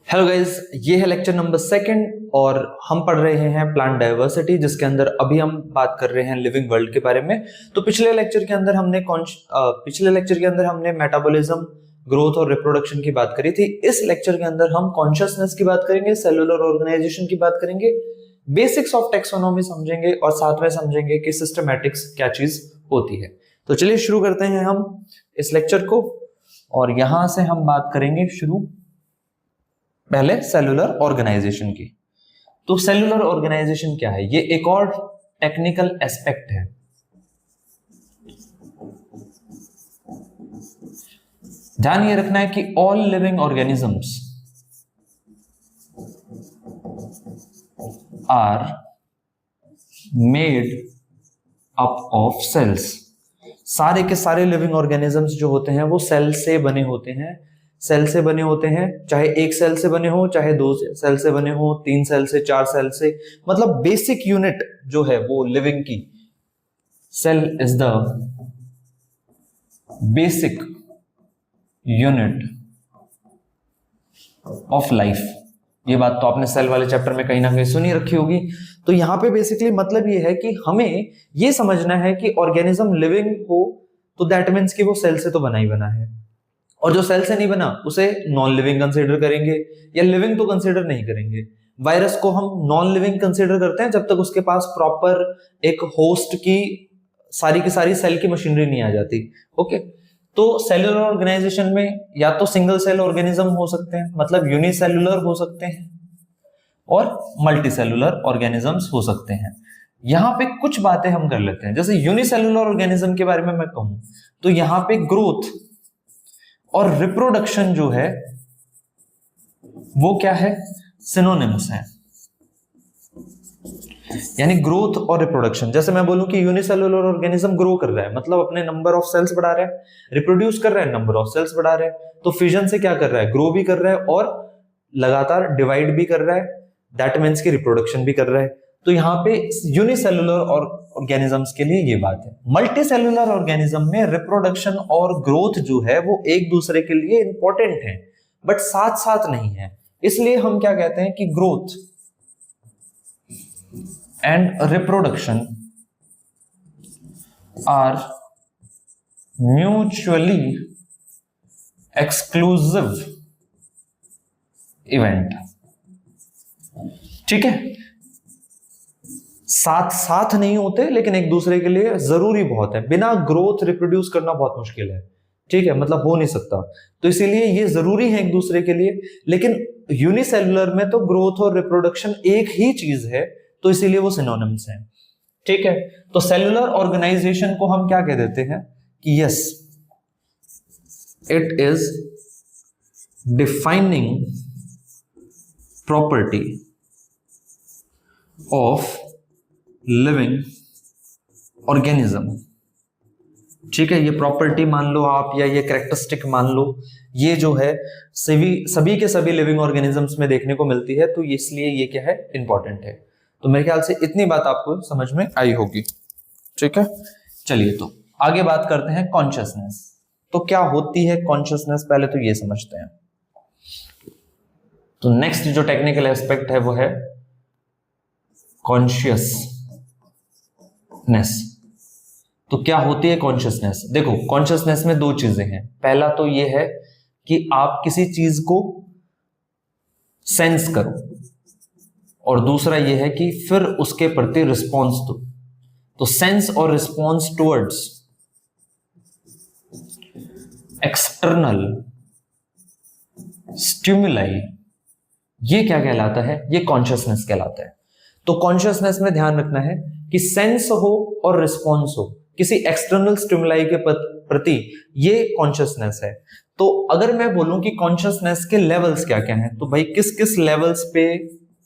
Hello guys, ये है lecture number 2 और हम पढ़ रहे हैं प्लांट डाइवर्सिटी, जिसके अंदर अभी हम बात कर रहे हैं लिविंग वर्ल्ड के बारे में। तो पिछले लेक्चर के अंदर हमने मेटाबॉलिज्म, ग्रोथ और रिप्रोडक्शन की बात करी थी। इस लेक्चर के अंदर हम कॉन्शियसनेस की बात करेंगे, सेलुलर ऑर्गेनाइजेशन की बात करेंगे, बेसिक्स ऑफ टेक्सोनॉमी समझेंगे और साथ में समझेंगे कि सिस्टमैटिक्स क्या चीज होती है। तो चलिए शुरू करते हैं हम इस लेक्चर को, और यहां से हम बात करेंगे शुरू पहले सेलुलर ऑर्गेनाइजेशन की। तो सेलुलर ऑर्गेनाइजेशन क्या है, ये एक और टेक्निकल एस्पेक्ट है। ध्यान ये रखना है कि all living organisms are made up of cells. सारे के सारे लिविंग ऑर्गेनिजम्स जो होते हैं वो सेल से बने होते हैं। सेल से बने होते हैं, चाहे एक सेल से बने हो, चाहे 2 सेल से बने हो, 3 सेल से, 4 सेल से, मतलब बेसिक यूनिट जो है वो लिविंग की, cell is the basic unit of life. ये बात तो आपने सेल वाले चैप्टर में कहीं ना कहीं सुनी रखी होगी। तो यहां पे बेसिकली मतलब ये है कि हमें ये समझना है कि ऑर्गेनिज्म लिविंग हो तो दैट मीन्स कि वो सेल से तो बना ही बना है, और जो सेल से नहीं बना उसे नॉन लिविंग कंसीडर करेंगे, या लिविंग तो कंसीडर नहीं करेंगे। वायरस को हम नॉन लिविंग कंसीडर करते हैं जब तक उसके पास प्रॉपर एक होस्ट की सारी सेल की मशीनरी नहीं आ जाती। ओके, तो सेलुलर ऑर्गेनाइजेशन में या तो सिंगल सेल ऑर्गेनिज्म हो सकते हैं, मतलब यूनिसेलुलर हो सकते हैं, और मल्टी सेलुलर ऑर्गेनिजम्स हो सकते हैं। यहां पे कुछ बातें हम कर लेते हैं। जैसे यूनिसेलुलर ऑर्गेनिज्म के बारे में मैं कहूं तो यहां पे ग्रोथ और रिप्रोडक्शन जो है वो क्या है, सिनोनिम्स हैं। यानी ग्रोथ और रिप्रोडक्शन, जैसे मैं बोलूं कि यूनिसेलुलर ऑर्गेनिज्म ग्रो कर रहा है, मतलब अपने नंबर ऑफ सेल्स बढ़ा रहा है, रिप्रोड्यूस कर रहा है, नंबर ऑफ सेल्स बढ़ा रहा है। तो फिजन से क्या कर रहा है, ग्रो भी कर रहा है और लगातार डिवाइड भी कर रहा है, दैट मीन्स की रिप्रोडक्शन भी कर रहा है। तो यहाँ पे यूनिसेलुलर और ऑर्गेनिजम्स के लिए ये बात है। मल्टी सेलुलर ऑर्गेनिज्म में रिप्रोडक्शन और ग्रोथ जो है वो एक दूसरे के लिए इंपॉर्टेंट है, बट साथ साथ नहीं है। इसलिए हम क्या कहते हैं कि growth and reproduction are mutually exclusive event. ठीक है, साथ साथ नहीं होते लेकिन एक दूसरे के लिए जरूरी बहुत है। बिना ग्रोथ रिप्रोड्यूस करना बहुत मुश्किल है, ठीक है, मतलब हो नहीं सकता। तो इसीलिए ये जरूरी है एक दूसरे के लिए। लेकिन यूनिसेलुलर में तो ग्रोथ और रिप्रोडक्शन एक ही चीज है, तो इसीलिए वो सिनोनिम्स हैं। ठीक है, तो सेलुलर ऑर्गेनाइजेशन को हम क्या कह देते हैं कि yes, it is defining property of living organism. ठीक है, ये प्रॉपर्टी मान लो आप, या ये कैरेक्टरिस्टिक मान लो, ये जो है सभी के सभी लिविंग ऑर्गेनिजम्स में देखने को मिलती है। तो इसलिए ये क्या है, इंपॉर्टेंट है। तो मेरे ख्याल से इतनी बात आपको समझ में आई होगी। ठीक है, चलिए तो आगे बात करते हैं कॉन्शियसनेस। तो क्या होती है कॉन्शियसनेस, पहले तो ये समझते हैं। तो नेक्स्ट जो टेक्निकल एस्पेक्ट है वो है कॉन्शियसनेस। तो क्या होती है कॉन्शियसनेस? देखो, कॉन्शियसनेस में 2 चीजें हैं। पहला तो ये है कि आप किसी चीज को सेंस करो, और दूसरा ये है कि फिर उसके प्रति रिस्पॉन्स दो। तो सेंस और रिस्पॉन्स टुवर्ड्स एक्सटर्नल स्टिमुलाई, ये क्या कहलाता है, ये कॉन्शियसनेस कहलाता है। तो कॉन्शियसनेस में ध्यान रखना है कि सेंस हो और रिस्पॉन्स हो किसी एक्सटर्नल स्टिमुलाई के प्रति, ये कॉन्शियसनेस है। तो अगर मैं बोलूं कि कॉन्शियसनेस के लेवल्स क्या क्या हैं, तो भाई किस किस लेवल्स पे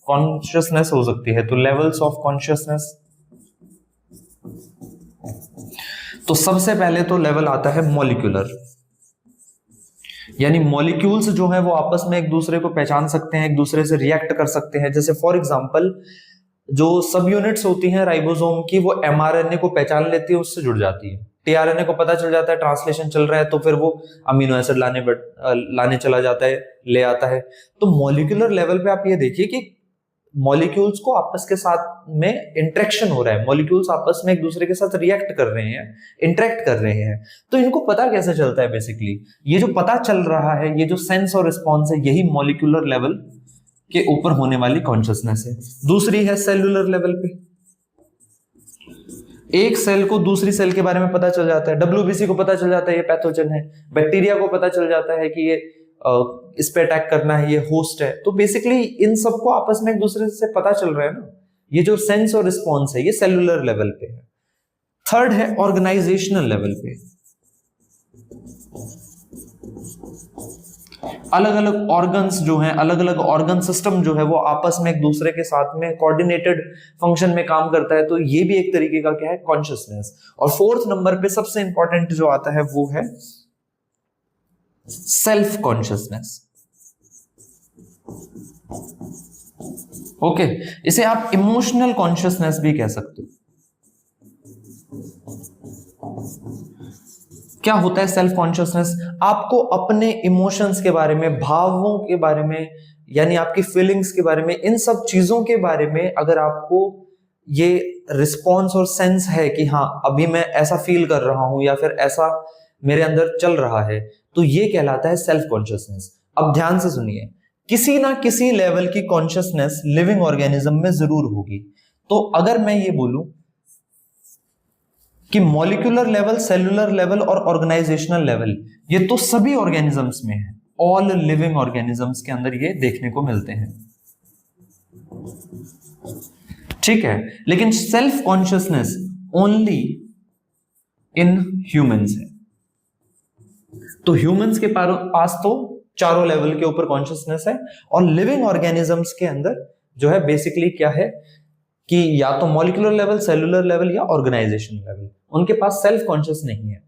कॉन्शियसनेस हो सकती है? तो लेवल्स ऑफ कॉन्शियसनेस, तो सबसे पहले तो लेवल आता है मॉलिक्यूलर, यानी मॉलिक्यूल्स जो है वो आपस में एक दूसरे को पहचान सकते हैं, एक दूसरे से रिएक्ट कर सकते हैं। जैसे फॉर एग्जांपल जो सब यूनिट्स होती हैं राइबोसोम की, वो एमआरएनए को पहचान लेती है, उससे जुड़ जाती है। टीआरएनए को पता चल जाता है ट्रांसलेशन चल रहा है, तो फिर वो अमीनो एसिड लाने चला जाता है, ले आता है। तो मॉलिक्यूलर लेवल पे आप ये देखिए कि मॉलिक्यूल्स को आपस के साथ में इंटरेक्शन हो रहा है, मॉलिक्यूल्स आपस में एक दूसरे के साथ रिएक्ट कर रहे हैं, इंटरेक्ट कर रहे हैं। तो इनको पता कैसे चलता है? बेसिकली ये जो पता चल रहा है, ये जो सेंस और रिस्पॉन्स है, यही मॉलिक्यूलर लेवल के ऊपर होने वाली कॉन्शियसनेस है। दूसरी है सेलुलर लेवल पे। एक सेल को दूसरी सेल के बारे में पता चल जाता है, डब्ल्यूबीसी को पता चल जाता है ये पैथोजन है, बैक्टीरिया को पता चल जाता है कि ये इस पे अटैक करना है, ये होस्ट है। तो बेसिकली इन सबको आपस में एक दूसरे से पता चल रहा है ना। ये जो सेंस और रिस्पॉन्स है ये सेलुलर लेवल पे है। थर्ड है ऑर्गेनाइजेशनल लेवल पे। अलग अलग ऑर्गन्स जो हैं, अलग अलग ऑर्गन सिस्टम जो है वो आपस में एक दूसरे के साथ में कोऑर्डिनेटेड फंक्शन में काम करता है। तो ये भी एक तरीके का क्या है? कॉन्शियसनेस। और फोर्थ नंबर पे सबसे इंपॉर्टेंट जो आता है वो है सेल्फ कॉन्शियसनेस। ओके, इसे आप इमोशनल कॉन्शियसनेस भी कह सकते हो। क्या होता है सेल्फ कॉन्शियसनेस? आपको अपने इमोशंस के बारे में, भावों के बारे में, यानी आपकी फीलिंग्स के बारे में, इन सब चीजों के बारे में अगर आपको ये रिस्पॉन्स और सेंस है कि हाँ अभी मैं ऐसा फील कर रहा हूं या फिर ऐसा मेरे अंदर चल रहा है, तो ये कहलाता है सेल्फ कॉन्शियसनेस। अब ध्यान से सुनिए, किसी ना किसी लेवल की कॉन्शियसनेस लिविंग ऑर्गेनिज्म में जरूर होगी। तो अगर मैं ये बोलूं कि मॉलिक्यूलर लेवल, सेलुलर लेवल और ऑर्गेनाइजेशनल लेवल, ये तो सभी ऑर्गेनिजम्स में है, ऑल लिविंग ऑर्गेनिजम्स के अंदर ये देखने को मिलते हैं, ठीक है। लेकिन self consciousness only in humans है। तो ह्यूमंस के पास तो चारों लेवल के ऊपर कॉन्शियसनेस है, और लिविंग ऑर्गेनिजम्स के अंदर जो है बेसिकली क्या है कि या तो मॉलिक्यूलर लेवल, सेलुलर लेवल या ऑर्गेनाइजेशन लेवल, उनके पास सेल्फ कॉन्शियस नहीं है,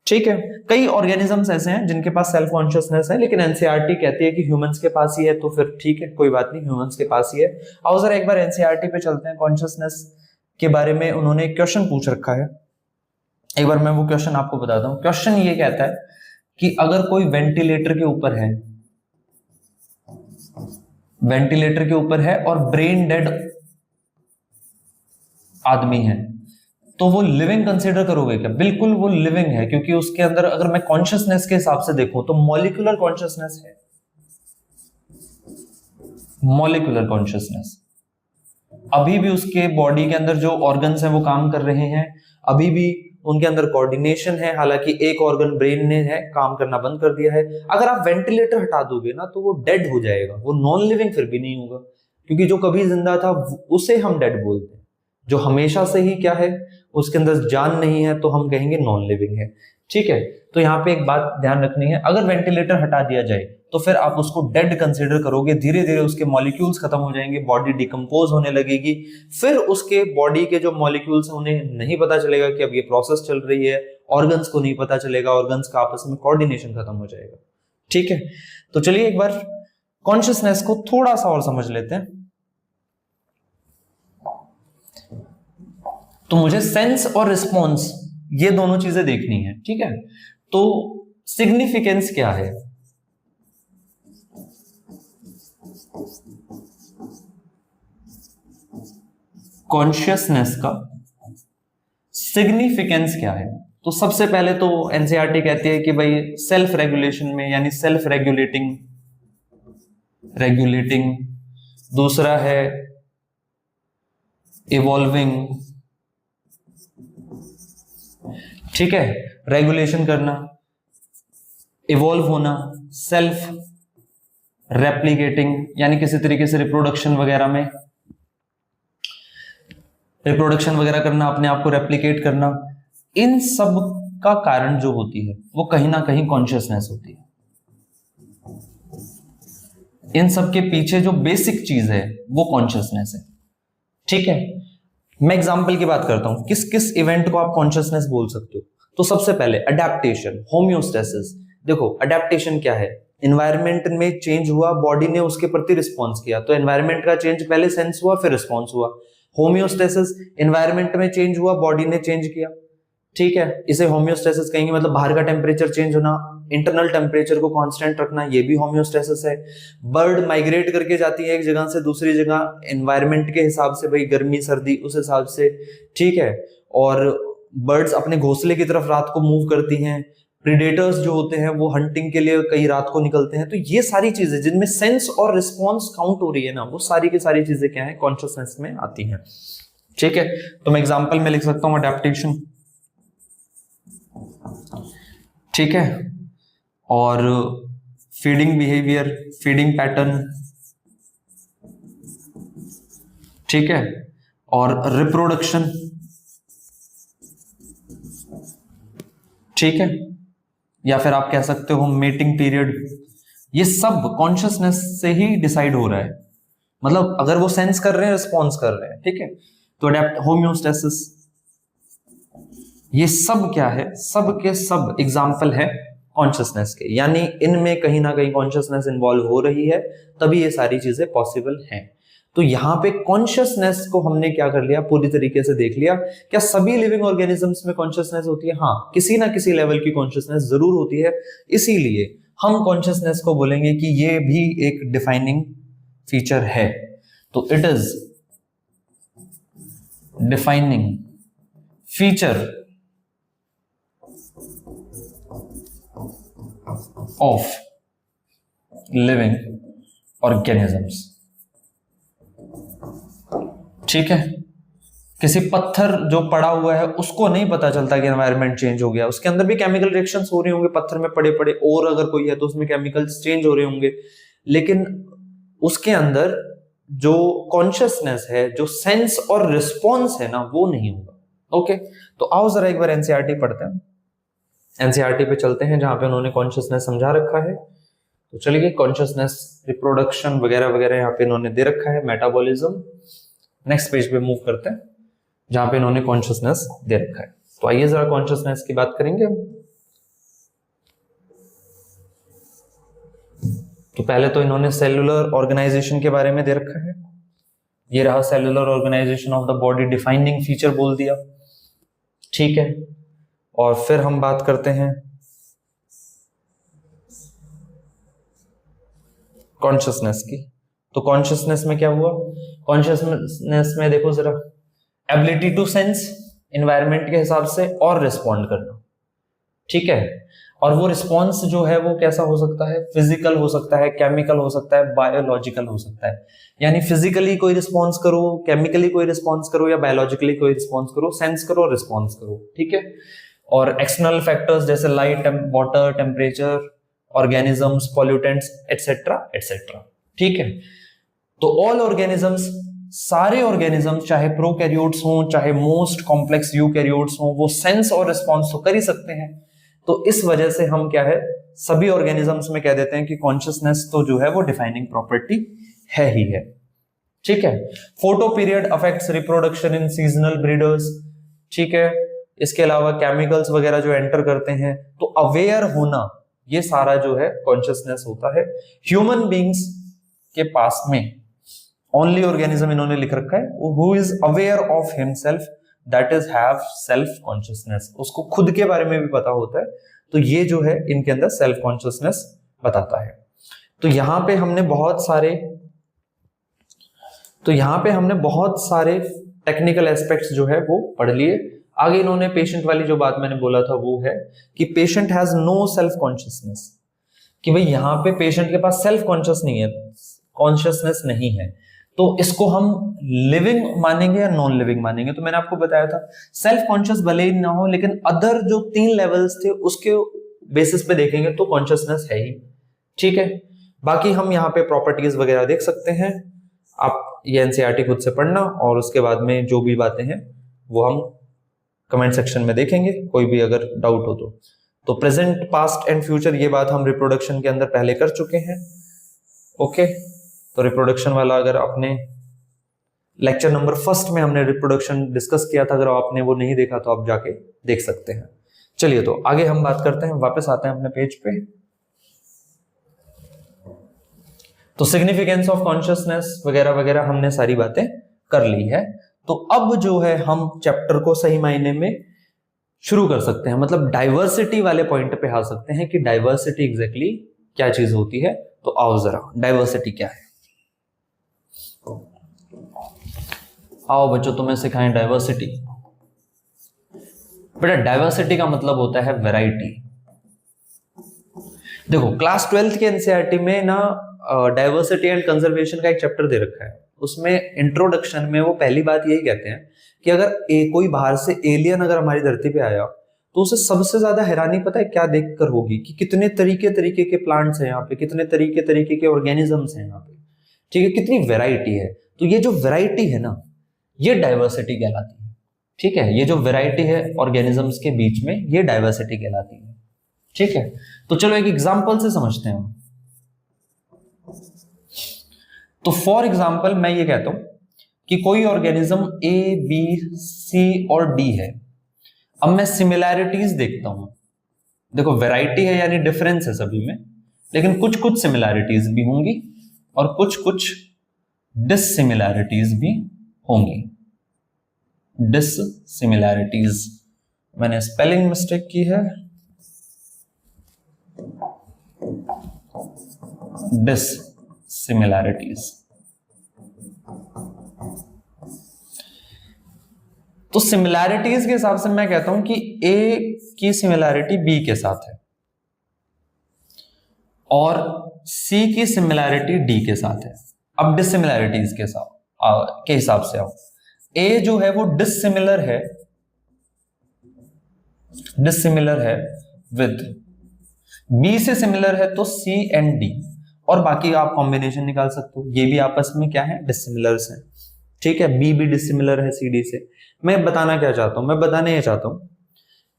ठीक है। कई ऑर्गेनिजम्स ऐसे हैं जिनके पास सेल्फ कॉन्शियसनेस है, लेकिन एनसीईआरटी कहती है कि ह्यूमंस के पास ही है, तो फिर ठीक है, कोई बात नहीं, ह्यूमंस के पास ही है। आओ जरा एक बार एनसीईआरटी पे चलते हैं। कॉन्शियसनेस के बारे में उन्होंने एक क्वेश्चन पूछ रखा है, एक बार मैं वो क्वेश्चन आपको बताता हूं। क्वेश्चन ये कहता है कि अगर कोई वेंटिलेटर के ऊपर है, वेंटिलेटर के ऊपर है और ब्रेन डेड आदमी है, तो वो लिविंग कंसीडर करोगे क्या? बिल्कुल वो लिविंग है, क्योंकि उसके अंदर अगर मैं कॉन्शियसनेस के हिसाब से देखूं तो मॉलिक्यूलर कॉन्शियसनेस है, मॉलिक्यूलर कॉन्शियसनेस। अभी भी उसके बॉडी के अंदर जो ऑर्गन्स हैं वो काम कर रहे हैं, अभी भी उनके अंदर कोऑर्डिनेशन है, हालांकि एक ऑर्गन ब्रेन ने है काम करना बंद कर दिया है। अगर आप वेंटिलेटर हटा दोगे ना तो वो डेड हो जाएगा, वो नॉन लिविंग फिर भी नहीं होगा, क्योंकि जो कभी जिंदा था उसे हम डेड बोलते हैं। जो हमेशा से ही क्या है, उसके अंदर जान नहीं है, तो हम कहेंगे नॉन लिविंग है, ठीक है। तो यहाँ पे एक बात ध्यान रखनी है, अगर वेंटिलेटर हटा दिया जाए तो फिर आप उसको डेड कंसीडर करोगे, धीरे धीरे उसके मॉलिक्यूल्स खत्म हो जाएंगे, बॉडी डिकम्पोज होने लगेगी, फिर उसके बॉडी के जो मॉलिक्यूल्स हैं उन्हें नहीं पता चलेगा कि अब ये प्रोसेस चल रही है, ऑर्गन्स को नहीं पता चलेगा, ऑर्गन्स का आपस में कोऑर्डिनेशन खत्म हो जाएगा, ठीक है। तो चलिए एक बार कॉन्शियसनेस को थोड़ा सा और समझ लेते हैं। तो मुझे सेंस और रिस्पॉन्स ये दोनों चीजें देखनी है, ठीक है। तो सिग्निफिकेंस क्या है? कॉन्शियसनेस का सिग्निफिकेंस क्या है? तो सबसे पहले तो एनसीईआरटी कहती है कि भाई सेल्फ रेगुलेशन में, यानी सेल्फ रेगुलेटिंग, दूसरा है इवॉल्विंग, ठीक है, रेगुलेशन करना, इवॉल्व होना, सेल्फ रेप्लिकेटिंग, यानी किसी तरीके से रिप्रोडक्शन वगैरह करना, अपने आप को रेप्लिकेट करना। इन सब का कारण जो होती है वो कहीं ना कहीं कॉन्शियसनेस होती है। इन सब के पीछे जो बेसिक चीज है वो कॉन्शियसनेस है, ठीक है। मैं एग्जांपल की बात करता हूं, किस किस इवेंट को आप कॉन्शियसनेस बोल सकते हो। तो सबसे पहले अडेप्टेशन, होम्योस्टेसिस। देखो अडेप्टेशन क्या है? एनवायरनमेंट में चेंज हुआ, बॉडी ने उसके प्रति रिस्पॉन्स किया, तो एनवायरनमेंट का चेंज पहले सेंस हुआ फिर रिस्पॉन्स हुआ। होम्योस्टेसिस, एनवायरनमेंट में चेंज हुआ, बॉडी ने चेंज किया, ठीक है, इसे होम्योस्टेसिस कहेंगे, मतलब बाहर का टेम्परेचर चेंज होना, इंटरनल टेम्परेचर को कांस्टेंट रखना, ये भी होम्योस्टेसिस है। बर्ड माइग्रेट करके जाती है एक जगह से दूसरी जगह, एनवायरनमेंट के हिसाब से, भाई गर्मी सर्दी उस हिसाब से, ठीक है। और बर्ड्स अपने घोंसले की तरफ रात को मूव करती हैं, प्रीडेटर्स जो होते हैं वो हंटिंग के लिए कई रात को निकलते हैं। तो ये सारी चीजें जिनमें सेंस और रिस्पॉन्स काउंट हो रही है ना, वो सारी की सारी चीजें क्या है, कॉन्शियसनेस में आती हैं, ठीक है। तो मैं एग्जांपल में लिख सकता हूं अडेप्टेशन, ठीक है, और फीडिंग बिहेवियर, फीडिंग पैटर्न, ठीक है, और रिप्रोडक्शन, ठीक है, या फिर आप कह सकते हो मेटिंग पीरियड। ये सब कॉन्शियसनेस से ही डिसाइड हो रहा है, मतलब अगर वो सेंस कर रहे हैं, रिस्पॉन्स कर रहे हैं, ठीक है। तो अडेप्ट, होम्योस्टेसिस, ये सब क्या है, सब के सब एग्जाम्पल है कॉन्शियसनेस के, यानी इनमें कहीं ना कहीं कॉन्शियसनेस इन्वॉल्व हो रही है, तभी ये सारी चीजें पॉसिबल हैं। तो यहां पे कॉन्शियसनेस को हमने क्या कर लिया, पूरी तरीके से देख लिया। क्या सभी लिविंग ऑर्गेनिजम्स में कॉन्शियसनेस होती है? हाँ, किसी ना किसी लेवल की कॉन्शियसनेस जरूर होती है, इसीलिए हम कॉन्शियसनेस को बोलेंगे कि ये भी एक डिफाइनिंग फीचर है। तो it is defining feature of living organisms, ठीक है। किसी पत्थर जो पड़ा हुआ है उसको नहीं पता चलता कि एनवायरनमेंट चेंज हो गया, उसके अंदर भी केमिकल रिएक्शंस हो रहे होंगे, पत्थर में पड़े पड़े, और अगर कोई है तो उसमें केमिकल्स चेंज हो रहे होंगे, लेकिन उसके अंदर जो कॉन्शियसनेस है, जो सेंस और रिस्पॉन्स है ना, वो नहीं होगा। ओके, तो आओ जरा एक बार एनसीईआरटी पढ़ते हैं, एनसीईआरटी पे चलते हैं जहां पे उन्होंने कॉन्शियसनेस समझा रखा है। तो चलिए, कॉन्शियसनेस, रिप्रोडक्शन वगैरह वगैरह यहाँ पे इन्होंने दे रखा है, मेटाबॉलिज्म। नेक्स्ट पेज पे मूव करते हैं जहां पे इन्होंने कॉन्शियसनेस दे रखा है। तो आइए जरा कॉन्शियसनेस की बात करेंगे हम। तो पहले तो इन्होंने सेलुलर ऑर्गेनाइजेशन के बारे में दे रखा है, ये रहा cellular organisation of the body, defining feature बोल दिया, ठीक है। और फिर हम बात करते हैं कॉन्शियसनेस की। तो कॉन्शियसनेस में क्या हुआ, कॉन्शियसनेस में देखो जरा, एबिलिटी टू सेंस एनवायरनमेंट के हिसाब से और रिस्पॉन्ड करना, ठीक है। और वो रिस्पॉन्स जो है वो कैसा हो सकता है, फिजिकल हो सकता है, केमिकल हो सकता है, बायोलॉजिकल हो सकता है। यानी फिजिकली कोई रिस्पॉन्स करो, केमिकली कोई रिस्पॉन्स करो, या बायोलॉजिकली कोई रिस्पॉन्स करो, सेंस करो, रिस्पॉन्स करो, ठीक है। और एक्सटर्नल फैक्टर्स जैसे light, water, temperature, organisms, pollutants, etcetera etcetera, ठीक है। तो ऑल ऑर्गेनिजम्स, सारे ऑर्गेनिजम्स, चाहे प्रोकैरियोट्स हों चाहे मोस्ट कॉम्प्लेक्स यूकैरियोट्स हों, वो सेंस और रिस्पॉन्स तो कर ही सकते हैं। तो इस वजह से हम क्या है, सभी ऑर्गेनिजम्स में कह देते हैं कि कॉन्शियसनेस तो जो है वो डिफाइनिंग प्रॉपर्टी है ही है, ठीक है। Photo period affects reproduction in seasonal breeders, ठीक है। इसके अलावा केमिकल्स वगैरह जो एंटर करते हैं, तो अवेयर होना, ये सारा जो है कॉन्शियसनेस होता है। ह्यूमन बींग्स के पास में ओनली ऑर्गेनिज्म इन्होंने लिख रखा है who is aware of himself, that is have self consciousness, उसको खुद के बारे में भी पता होता है। तो ये जो है इनके अंदर सेल्फ कॉन्शियसनेस बताता है। तो यहां पे हमने बहुत सारे टेक्निकल एस्पेक्ट्स जो है वो पढ़ लिए। आगे इन्होंने पेशेंट वाली जो बात मैंने बोला था वो है कि patient has no self consciousness, कि भाई यहां पे पेशेंट के पास सेल्फ कॉन्शियसनेस नहीं है। तो इसको हम लिविंग मानेंगे या नॉन लिविंग मानेंगे? तो मैंने आपको बताया था सेल्फ कॉन्शियस भले ही ना हो, लेकिन अदर जो 3 लेवल्स थे उसके बेसिस पे देखेंगे तो कॉन्शियसनेस है ही, ठीक है। बाकी हम यहाँ पे प्रॉपर्टीज वगैरह देख सकते हैं, आप ये एनसीईआरटी खुद से पढ़ना, और उसके बाद में जो भी बातें हैं वो हम कमेंट सेक्शन में देखेंगे, कोई भी अगर डाउट हो तो प्रेजेंट, पास्ट एंड फ्यूचर, ये बात हम रिप्रोडक्शन के अंदर पहले कर चुके हैं, ओके। तो रिप्रोडक्शन वाला अगर आपने लेक्चर नंबर 1 में हमने रिप्रोडक्शन डिस्कस किया था, अगर आपने वो नहीं देखा तो आप जाके देख सकते हैं। चलिए, तो आगे हम बात करते हैं, वापस आते हैं अपने पेज पे। तो सिग्निफिकेंस ऑफ कॉन्शियसनेस वगैरह वगैरह हमने सारी बातें कर ली है। तो अब जो है हम चैप्टर को सही मायने में शुरू कर सकते हैं, मतलब डाइवर्सिटी वाले पॉइंट पे आ सकते हैं कि डाइवर्सिटी एग्जैक्टली क्या चीज होती है। तो आओ जरा डाइवर्सिटी क्या है, आओ बच्चों तुम्हें सिखाएं डाइवर्सिटी। बेटा डाइवर्सिटी का मतलब होता है वैरायटी। देखो क्लास 12th के एनसीईआरटी में ना डाइवर्सिटी एंड कंजर्वेशन का एक चैप्टर दे रखा है, उसमें इंट्रोडक्शन में वो पहली बात यही कहते हैं कि अगर कोई बाहर से एलियन अगर हमारी धरती पे आया तो उसे सबसे ज्यादा हैरानी पता है क्या देखकर होगी, कि कितने तरीके तरीके के प्लांट्स हैं यहाँ पे, कितने तरीके तरीके के ऑर्गेनिजम्स हैं यहाँ पे, ठीक है, कितनी वैरायटी है। तो ये जो वैरायटी है ना, ये डाइवर्सिटी कहलाती है, ठीक है, ये जो वैरायटी है ऑर्गेनिजम्स के बीच में, ये डाइवर्सिटी कहलाती है, ठीक है। तो चलो एक एग्जांपल से समझते हैं हम। तो फॉर एग्जांपल मैं ये कहता हूं कि कोई ऑर्गेनिज्म ए बी सी और डी है। अब मैं सिमिलैरिटीज देखता हूं, देखो वैरायटी है यानी डिफरेंस है सभी में, लेकिन कुछ कुछ सिमिलैरिटीज भी होंगी और कुछ कुछ डिससिमिलैरिटीज भी होंगी। डिससिमिलैरिटीज, मैंने स्पेलिंग मिस्टेक की है, डिससिमिलैरिटीज। तो सिमिलैरिटीज के हिसाब से मैं कहता हूं कि ए की सिमिलैरिटी बी के साथ है और सी की सिमिलैरिटी डी के साथ है। अब डिससिमिलैरिटीज के हिसाब से आओ, ए जो है वो डिससिमिलर है विद बी से सिमिलर है तो सी एंड डी, और बाकी आप कॉम्बिनेशन निकाल सकते हो, ये भी आपस में क्या है, डिससिमिलर्स हैं, ठीक है। बी भी डिससिमिलर है सी डी से। मैं बताना क्या चाहता हूं, मैं बताने ये चाहता हूं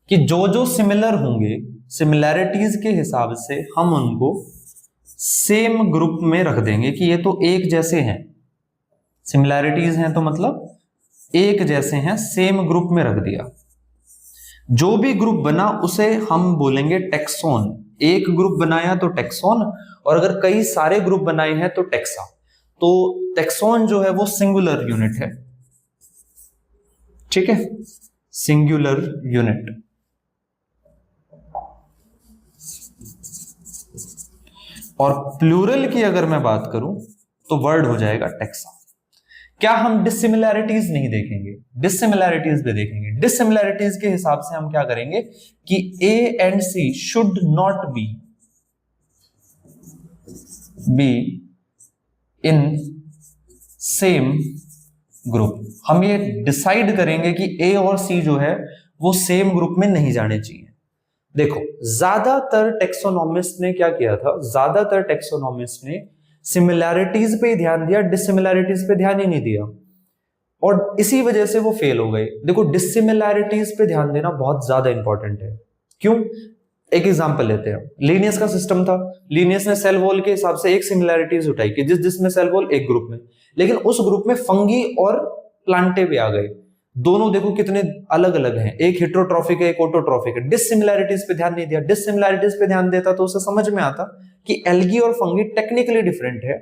कि जो जो सिमिलर होंगे सिमिलैरिटीज के हिसाब से हम उनको सेम ग्रुप में रख देंगे कि ये तो एक जैसे हैं, सिमिलैरिटीज हैं तो मतलब एक जैसे हैं, सेम ग्रुप में रख दिया। जो भी ग्रुप बना उसे हम बोलेंगे टेक्सोन। एक ग्रुप बनाया तो टेक्सोन, और अगर कई सारे ग्रुप बनाए हैं तो टेक्सा। तो टेक्सोन जो है वो सिंगुलर यूनिट है, ठीक है, सिंगुलर यूनिट। और प्लूरल की अगर मैं बात करूं तो वर्ड हो जाएगा टेक्सा। क्या हम डिससिमिलैरिटीज नहीं देखेंगे, डिससिमिलैरिटीज भी देखेंगे। डिससिमिलैरिटीज के हिसाब से हम क्या करेंगे कि A and C should not be in same group. हम ये डिसाइड करेंगे कि ए और सी जो है वो सेम ग्रुप में नहीं जाने चाहिए। देखो ज्यादातर टेक्सोनॉमिस्ट ने क्या किया था, ज्यादातर टेक्सोनॉमिस्ट ने सिमिलैरिटीज पे ध्यान दिया, डिससिमिलैरिटीज पे ध्यान ही नहीं दिया, और इसी वजह से वो फेल हो गए। देखो डिससिमिलैरिटीज पे ध्यान देना बहुत ज्यादा इंपॉर्टेंट है। क्यों? एक एग्जांपल लेते हैं, लीनियस का सिस्टम था, लीनियस ने सेल वॉल के हिसाब से एक सिमिलैरिटीज उठाई कि जिसमें सेल वॉल एक ग्रुप में, लेकिन उस ग्रुप में फंगी और प्लांटे भी आ गए। दोनों देखो कितने अलग अलग हैं, एक हेटेरोट्रॉफिक है एक ऑटोट्रॉफिक है। डिससिमिलैरिटीज पे ध्यान नहीं दिया। डिससिमिलैरिटीज पे ध्यान देता तो उसे समझ में आता कि एल्गी और फंगी टेक्निकली डिफरेंट है।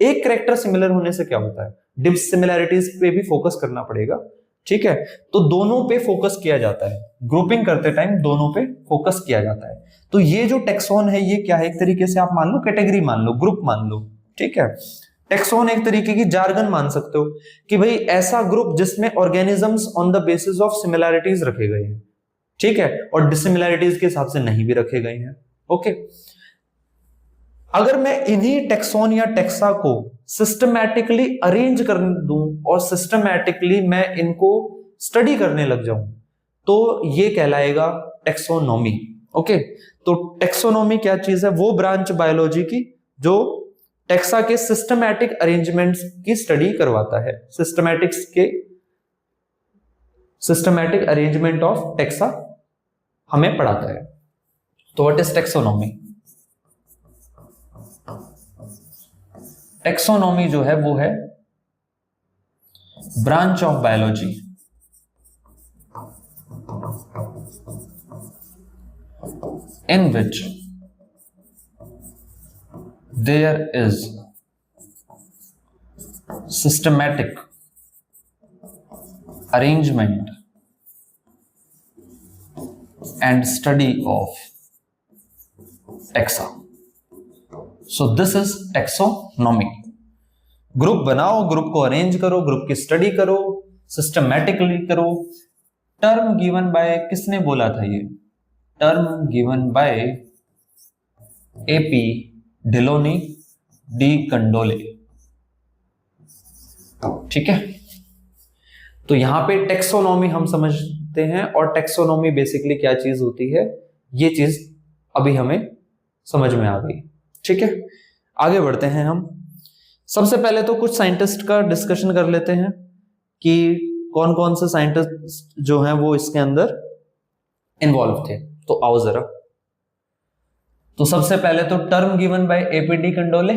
एक कैरेक्टर सिमिलर होने से क्या होता है, डिससिमिलैरिटीज पे भी फोकस करना पड़ेगा, ठीक है। तो दोनों पे फोकस किया जाता है, ग्रुपिंग करते टाइम दोनों पे फोकस किया जाता है। तो ये जो टेक्सोन है ये क्या है, एक तरीके से आप मान लो कैटेगरी मान लो, ग्रुप मान लो, ठीक है। टेक्सोन एक तरीके की जार्गन मान सकते हो कि भाई ऐसा ग्रुप जिसमें organisms on the basis of similarities रखे गए हैं, ठीक है, और डिससिमिलैरिटीज के हिसाब से नहीं भी रखे गए हैं, ओके। अगर मैं इन्हीं टेक्सोन या टेक्सा को सिस्टमैटिकली अरेंज कर दूं और सिस्टमैटिकली मैं इनको स्टडी करने लग जाऊं तो ये कहलाएगा टेक्सोनॉमी, ओके। तो टेक्सोनॉमी क्या चीज है, वो ब्रांच बायोलॉजी की जो टेक्सा के सिस्टमैटिक अरेंजमेंट्स की स्टडी करवाता है, सिस्टमैटिक अरेंजमेंट ऑफ टेक्सा हमें पढ़ाता है। तो व्हाट इज टेक्सोनॉमी? टेक्सोनॉमी जो है वो है branch of biology in which there is systematic arrangement and study of taxa. So this is taxonomy. Group बनाओ, ग्रुप को अरेंज करो, ग्रुप की स्टडी करो, सिस्टमैटिकली करो. टर्म गिवन बाय, किसने बोला था ये? टर्म गिवन बाय एपी डिलोनी डी कंडोले. ठीक है, तो यहां पे टेक्सोनॉमी हम समझते हैं, और टेक्सोनॉमी बेसिकली क्या चीज होती है, ये चीज अभी हमें समझ में आ गई. ठीक है, आगे बढ़ते हैं हम. सबसे पहले तो कुछ साइंटिस्ट का डिस्कशन कर लेते हैं कि कौन कौन से साइंटिस्ट जो हैं वो इसके अंदर इन्वॉल्व थे. तो आओ जरा, तो सबसे पहले तो टर्म गिवन बाय एपीडी कंडोले,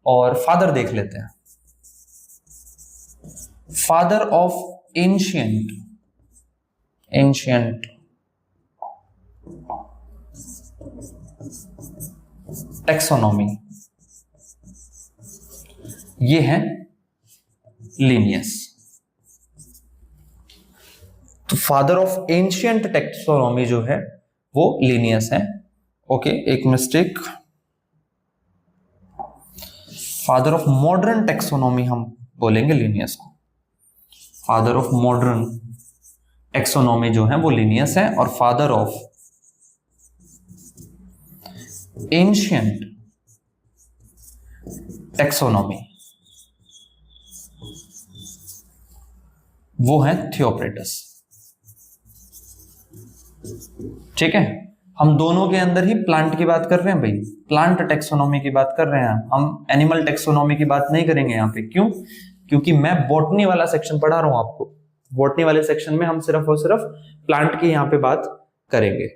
और फादर देख लेते हैं. फादर ऑफ एंशियंट टेक्सोनॉमी, ये है लिनियस. तो फादर ऑफ एंशियंट टेक्सोनॉमी जो है वो लिनियस है. ओके, एक mistake. Father of modern taxonomy हम बोलेंगे लिनियस को. फादर ऑफ मॉडर्न टेक्सोनॉमी जो है वो लिनियस है, और फादर ऑफ एंशियंट टेक्सोनॉमी वो है थियोक्रेटस. ठीक है, हम दोनों के अंदर ही प्लांट की बात कर रहे हैं भाई, प्लांट टेक्सोनॉमी की बात कर रहे हैं. हम एनिमल टेक्सोनॉमी की बात नहीं करेंगे यहाँ पे. क्यों? क्योंकि मैं बॉटनी वाला सेक्शन पढ़ा रहा हूं आपको. बॉटनी वाले सेक्शन में हम सिर्फ और सिर्फ प्लांट की यहाँ पे बात करेंगे.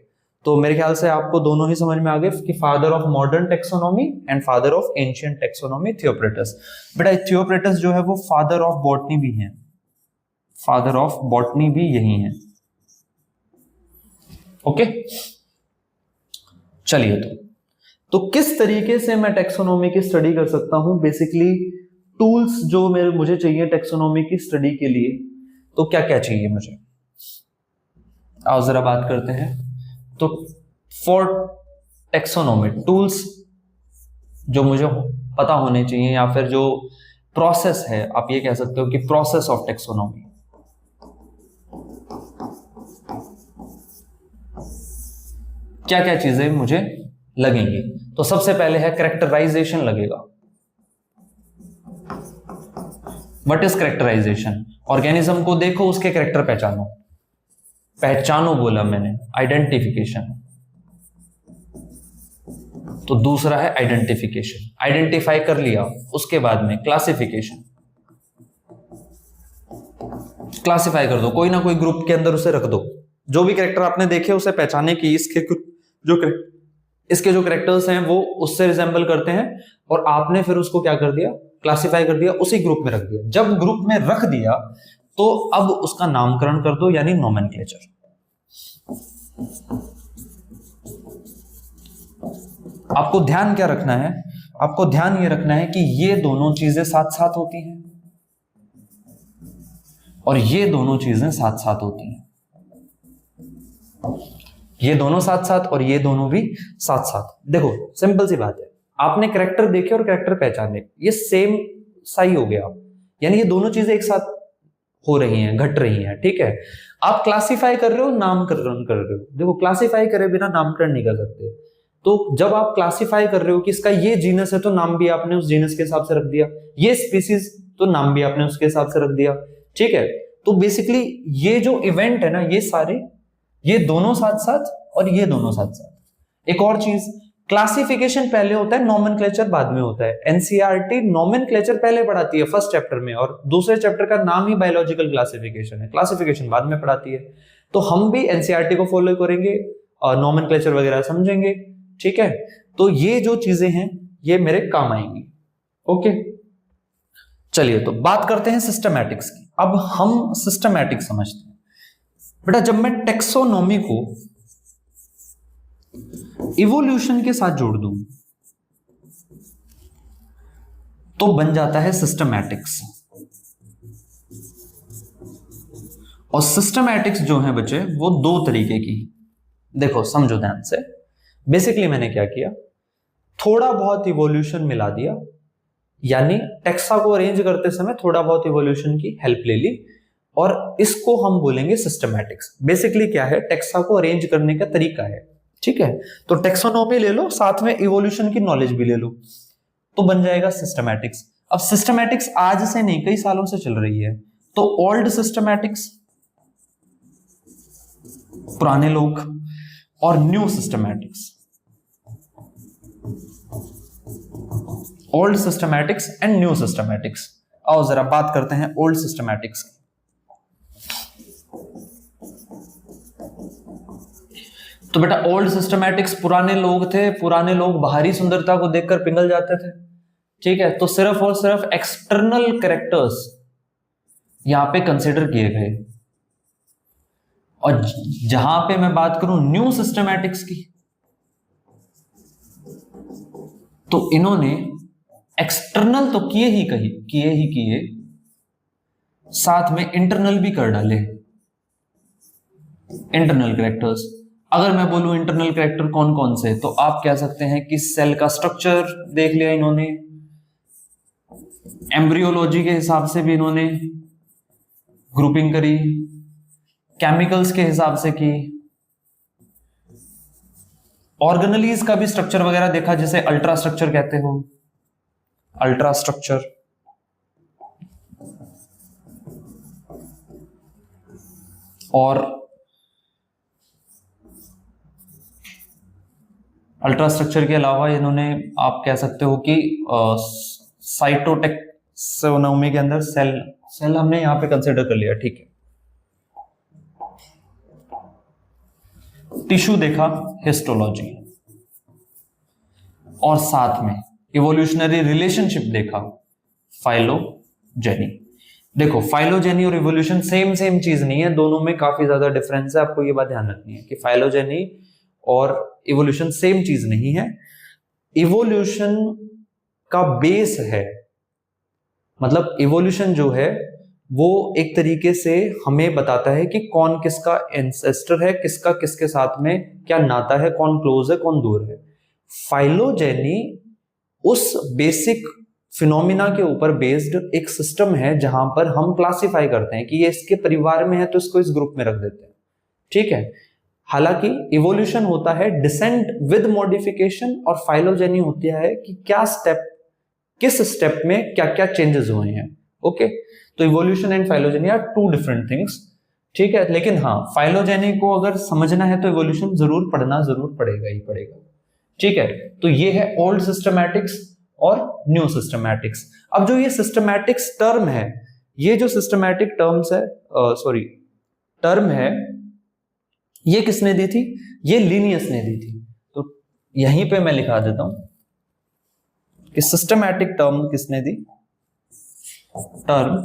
तो मेरे ख्याल से आपको दोनों ही समझ में आ गए कि father of modern taxonomy and father of ancient taxonomy Theophrastus. बेटा थियोक्रेटस जो है वो फादर ऑफ बॉटनी भी है, फादर ऑफ बॉटनी भी यही है. ओके, चलिए तो किस तरीके से मैं टेक्सोनॉमी की स्टडी कर सकता हूं. बेसिकली टूल्स जो मुझे चाहिए टेक्सोनॉमी की स्टडी के लिए, तो क्या क्या चाहिए मुझे, आओ जरा बात करते हैं. तो फॉर टेक्सोनॉमी टूल्स जो मुझे पता होने चाहिए, या फिर जो प्रोसेस है, आप ये कह सकते हो कि प्रोसेस ऑफ टेक्सोनॉमी. क्या क्या चीजें मुझे लगेंगी. तो सबसे पहले है कैरेक्टराइजेशन लगेगा. What is characterisation? ऑर्गेनिज्म को देखो, उसके कैरेक्टर पहचानो बोला मैंने. आइडेंटिफिकेशन. तो दूसरा है आइडेंटिफिकेशन. आइडेंटिफाई कर लिया, उसके बाद में क्लासिफिकेशन. क्लासिफाई कर दो, कोई ना कोई ग्रुप के अंदर उसे रख दो. जो भी कैरेक्टर आपने देखे उसे पहचाने की इसके जो कैरेक्टर्स हैं वो उससे रिजेंबल करते हैं, और आपने फिर उसको क्या कर दिया, क्लासिफाई कर दिया, उसी ग्रुप में रख दिया. जब ग्रुप में रख दिया तो अब उसका नामकरण कर दो, यानी नोमेनक्लेचर. आपको ध्यान क्या रखना है? आपको ध्यान ये रखना है कि ये दोनों चीजें साथ साथ होती हैं, और ये दोनों चीजें साथ साथ होती हैं. ये दोनों साथ साथ और ये दोनों भी साथ साथ. देखो सिंपल सी बात है, आपने कैरेक्टर देखे और कैरेक्टर पहचाने, ये सेम सा ही हो गया, यानी ये दोनों चीजें एक साथ हो रही हैं, घट रही हैं. ठीक है, आप क्लासिफाई कर रहे हो, नामकरण कर रहे हो. देखो क्लासिफाई करे बिना नामकरण नहीं कर सकते. तो जब आप क्लासिफाई कर रहे हो कि इसका ये जीनस है, तो नाम भी आपने उस जीनस के हिसाब से रख दिया. ये स्पीसीज, तो नाम भी आपने उसके हिसाब से रख दिया. ठीक है, तो बेसिकली ये जो इवेंट है ना, ये सारे, ये दोनों साथ साथ और ये दोनों साथ साथ. एक और चीज, क्लासिफिकेशन पहले होता है, नोमेनक्लेचर बाद में होता है. एनसीईआरटी नोमेनक्लेचर पहले पढ़ाती है फर्स्ट चैप्टर में, और दूसरे चैप्टर का नाम ही बायोलॉजिकल क्लासिफिकेशन है, क्लासिफिकेशन बाद में पढ़ाती है. तो हम भी एनसीईआरटी को फॉलो करेंगे और नोमेनक्लेचर वगैरह समझेंगे. ठीक है, तो ये जो चीजें हैं ये मेरे काम आएंगी. ओके, चलिए तो बात करते हैं सिस्टमैटिक्स की. अब हम सिस्टमैटिक्स समझते हैं. बेटा जब मैं टेक्सोनॉमी को इवोल्यूशन के साथ जोड़ दूं तो बन जाता है सिस्टमैटिक्स. और सिस्टमैटिक्स जो है बच्चे वो दो तरीके की. देखो समझो ध्यान से, बेसिकली मैंने क्या किया, थोड़ा बहुत इवोल्यूशन मिला दिया, यानी टेक्सा को अरेंज करते समय थोड़ा बहुत इवोल्यूशन की हेल्प ले ली, और इसको हम बोलेंगे सिस्टमैटिक्स। बेसिकली क्या है, टेक्सा को अरेंज करने का तरीका है, ठीक है। तो टेक्सोनॉमी ले लो, साथ में इवोल्यूशन की नॉलेज भी ले लो, तो बन जाएगा सिस्टमैटिक्स। अब सिस्टमैटिक्स आज से नहीं, कई सालों से चल रही है। तो ओल्ड सिस्टमैटिक्स पुराने लोग, और new systematics, old systematics and new systematics. आओ जरा बात करते हैं ओल्ड सिस्टमैटिक्स की। तो बेटा ओल्ड सिस्टमैटिक्स पुराने लोग थे, पुराने लोग बाहरी सुंदरता को देखकर पिघल जाते थे, ठीक है। तो सिर्फ और सिर्फ एक्सटर्नल कैरेक्टर्स यहां पे कंसिडर किए गए। और जहां पे मैं बात करूं न्यू सिस्टमैटिक्स की, तो इन्होंने एक्सटर्नल तो किए ही साथ में इंटरनल भी कर डाले। इंटरनल कैरेक्टर्स, अगर मैं बोलूं इंटरनल कैरेक्टर कौन कौन से, तो आप कह सकते हैं कि सेल का स्ट्रक्चर देख लिया इन्होंने, एम्ब्रियोलॉजी के हिसाब से भी इन्होंने ग्रुपिंग करी, केमिकल्स के हिसाब से की, ऑर्गेनलीज का भी स्ट्रक्चर वगैरह देखा, जिसे अल्ट्रा स्ट्रक्चर कहते हो, अल्ट्रा स्ट्रक्चर। और अल्ट्रा स्ट्रक्चर के अलावा इन्होंने, आप कह सकते हो कि साइटोटैक्सोनॉमी के अंदर सेल हमने यहां पे कंसिडर कर लिया, ठीक है। टिश्यू देखा, हिस्टोलॉजी, और साथ में इवोल्यूशनरी रिलेशनशिप देखा, फाइलोजेनी। देखो फाइलोजेनी और इवोल्यूशन सेम चीज नहीं है, दोनों में काफी ज्यादा डिफरेंस है। आपको ये बात ध्यान रखनी है कि फाइलोजेनी और इवोल्यूशन सेम चीज नहीं है। इवोल्यूशन का बेस है, मतलब इवोल्यूशन जो है वो एक तरीके से हमें बताता है कि कौन किसका एंसेस्टर है, किसका किसके साथ में क्या नाता है, कौन क्लोज है कौन दूर है। फाइलोजेनी उस बेसिक फिनोमिना के ऊपर बेस्ड एक सिस्टम है जहां पर हम क्लासिफाई करते हैं कि ये इसके परिवार में है तो इसको इस ग्रुप में रख देते हैं, ठीक है। हालांकि इवोल्यूशन होता है डिसेंट विद मॉडिफिकेशन, और फाइलोजेनी होती है कि क्या स्टेप, किस स्टेप में क्या क्या चेंजेस हुए हैं, ओके। तो evolution and phylogeny are two different things, ठीक है। लेकिन हाँ, फाइलोजेनी को अगर समझना है तो इवोल्यूशन जरूर पड़ेगा ही पड़ेगा, ठीक है। तो ये है ओल्ड सिस्टमैटिक्स और न्यू सिस्टमैटिक्स। अब जो ये सिस्टमैटिक्स टर्म है, ये जो सिस्टमैटिक टर्म्स है, टर्म है, ये किसने दी थी? ये लीनियस ने दी थी। तो यहीं पे मैं लिखा देता हूं कि सिस्टमैटिक टर्म किसने दी? Term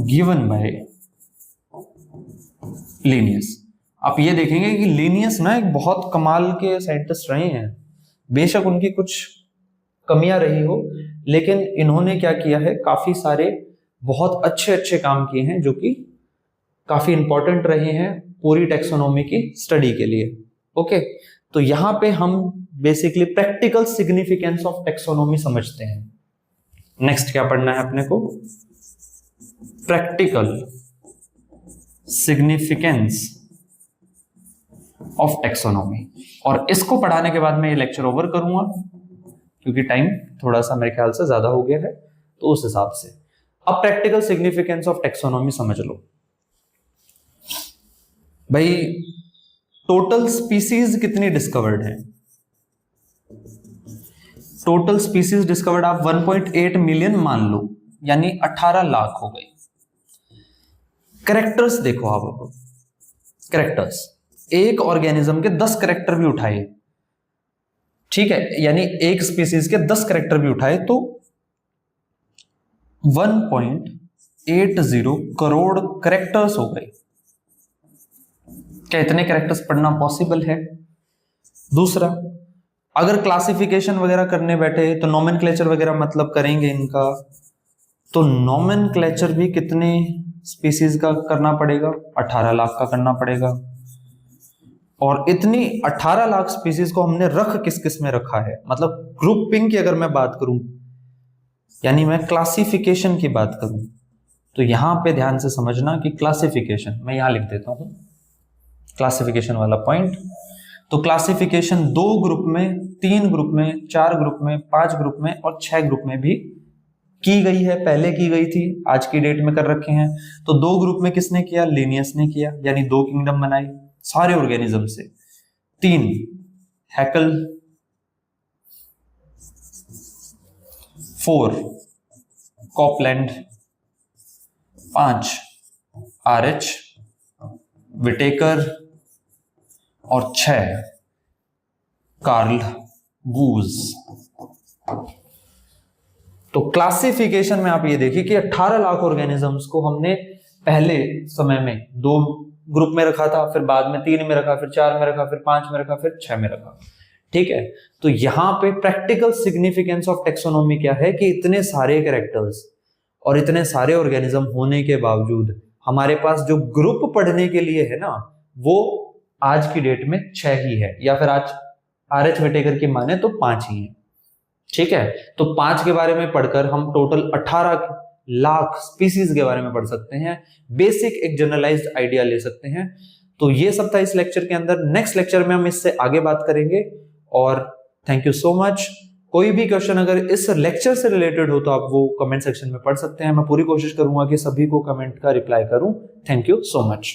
given by Linnaeus. आप ये देखेंगे कि लीनियस ना एक बहुत कमाल के साइंटिस्ट रहे हैं, बेशक उनकी कुछ कमियां रही हो, लेकिन इन्होंने क्या किया है, काफी सारे बहुत अच्छे अच्छे काम किए हैं जो कि काफी इंपॉर्टेंट रहे हैं पूरी टेक्सोनॉमी की स्टडी के लिए, ओके। तो यहां पे हम basically practical significance of taxonomy समझते हैं। नेक्स्ट क्या पढ़ना है अपने को? Practical significance of taxonomy. और इसको पढ़ाने के बाद मैं ये लेक्चर ओवर करूंगा, क्योंकि टाइम थोड़ा सा मेरे ख्याल से ज्यादा हो गया है, तो उस हिसाब से अब प्रैक्टिकल सिग्निफिकेंस ऑफ टेक्सोनॉमी समझ लो भाई। टोटल स्पीसीज कितनी डिस्कवर्ड है? टोटल स्पीसीज डिस्कवर्ड आप 1.8 मिलियन मान लो, यानी 18 लाख हो गए। कैरेक्टर्स देखो आप, कैरेक्टर्स, एक ऑर्गेनिज्म के 10 कैरेक्टर भी उठाए, ठीक है, यानी एक स्पीसीज के 10 कैरेक्टर भी उठाए तो 1.80 करोड़ कैरेक्टर्स हो गए। क्या इतने कैरेक्टर्स पढ़ना पॉसिबल है? दूसरा, अगर क्लासिफिकेशन वगैरह करने बैठे तो नोमेनक्लेचर वगैरह मतलब करेंगे इनका, तो नोमेनक्लेचर भी कितने स्पीसीज का करना पड़ेगा? 18 लाख का करना पड़ेगा। और इतनी 18 लाख स्पीसीज को हमने रख किस किस में रखा है, मतलब ग्रुपिंग की अगर मैं बात करूं, यानी मैं क्लासिफिकेशन की बात करूं, तो यहां पे ध्यान से समझना कि क्लासिफिकेशन, मैं यहां लिख देता हूं क्लासिफिकेशन वाला पॉइंट। तो क्लासिफिकेशन 2 ग्रुप में, 3 ग्रुप में, 4 ग्रुप में, 5 ग्रुप में और 6 ग्रुप में भी की गई है, पहले की गई थी, आज की डेट में कर रखे हैं। तो 2 ग्रुप में किसने किया? लिनियस ने किया, यानी 2 किंगडम बनाई सारे ऑर्गेनिज्म से। 3 हैकल, 4 कॉपलैंड, 5 आरएच विटेकर और 6 कार्ल गूज। तो क्लासिफिकेशन में आप ये देखिए कि 18 लाख ऑर्गेनिजम्स को हमने पहले समय में 2 ग्रुप में रखा था, फिर बाद में 3 में रखा, फिर 4 में रखा, फिर 5 में रखा, फिर 6 में रखा। ठीक है, तो यहां पे प्रैक्टिकल सिग्निफिकेंस ऑफ टेक्सोनॉमी क्या है कि इतने सारे कैरेक्टर्स और इतने सारे ऑर्गेनिज्म होने के बावजूद हमारे पास जो ग्रुप पढ़ने के लिए है ना, वो आज की डेट में 6 ही है, या फिर आज आरएच विटेकर की माने तो 5 ही है। ठीक है, तो 5 के बारे में पढ़कर हम टोटल 18 लाख स्पीसीज के बारे में पढ़ सकते हैं, बेसिक एक जनरलाइज्ड आइडिया ले सकते हैं। तो ये सब था इस लेक्चर के अंदर। नेक्स्ट लेक्चर में हम इससे आगे बात करेंगे। और थैंक यू सो मच। कोई भी क्वेश्चन अगर इस लेक्चर से रिलेटेड हो तो आप वो कमेंट सेक्शन में पढ़ सकते हैं। मैं पूरी कोशिश करूंगा कि सभी को कमेंट का रिप्लाई करूं। Thank you so much.